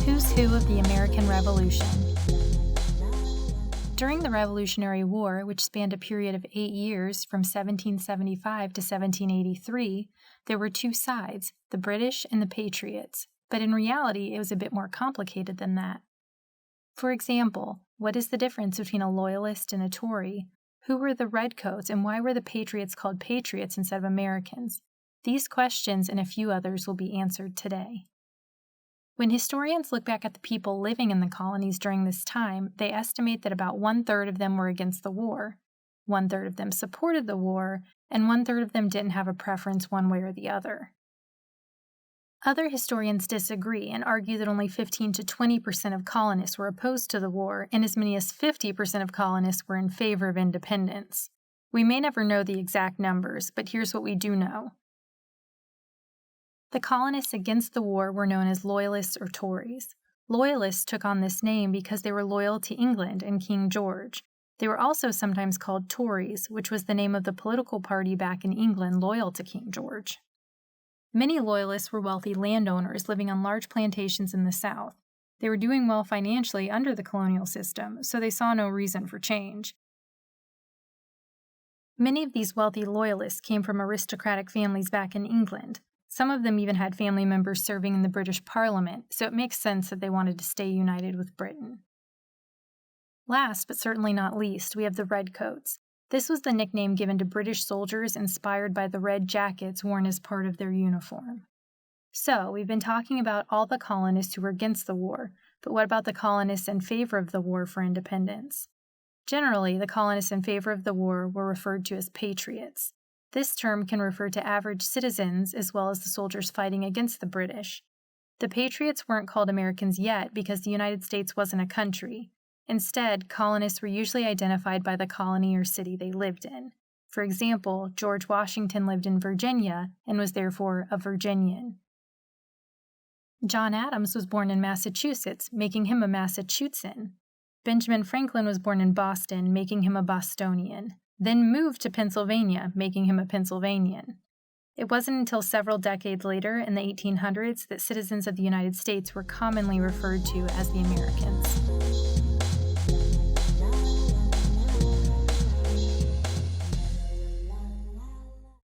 Who's Who of the American Revolution. During the Revolutionary War, which spanned a period of 8 years from 1775 to 1783, there were two sides, the British and the Patriots, but in reality it was a bit more complicated than that. For example, what is the difference between a Loyalist and a Tory? Who were the Redcoats and why were the Patriots called Patriots instead of Americans? These questions and a few others will be answered today. When historians look back at the people living in the colonies during this time, they estimate that about 1/3 of them were against the war, 1/3 of them supported the war, and 1/3 of them didn't have a preference one way or the other. Other historians disagree and argue that only 15 to 20% of colonists were opposed to the war, and as many as 50% of colonists were in favor of independence. We may never know the exact numbers, but here's what we do know. The colonists against the war were known as Loyalists or Tories. Loyalists took on this name because they were loyal to England and King George. They were also sometimes called Tories, which was the name of the political party back in England loyal to King George. Many Loyalists were wealthy landowners living on large plantations in the South. They were doing well financially under the colonial system, so they saw no reason for change. Many of these wealthy Loyalists came from aristocratic families back in England. Some of them even had family members serving in the British Parliament, so it makes sense that they wanted to stay united with Britain. Last, but certainly not least, we have the Redcoats. This was the nickname given to British soldiers inspired by the red jackets worn as part of their uniform. So, we've been talking about all the colonists who were against the war, but what about the colonists in favor of the war for independence? Generally, the colonists in favor of the war were referred to as Patriots. This term can refer to average citizens as well as the soldiers fighting against the British. The Patriots weren't called Americans yet because the United States wasn't a country. Instead, colonists were usually identified by the colony or city they lived in. For example, George Washington lived in Virginia and was therefore a Virginian. John Adams was born in Massachusetts, making him a Massachusettsian. Benjamin Franklin was born in Boston, making him a Bostonian, then moved to Pennsylvania, making him a Pennsylvanian. It wasn't until several decades later, in the 1800s, that citizens of the United States were commonly referred to as the Americans.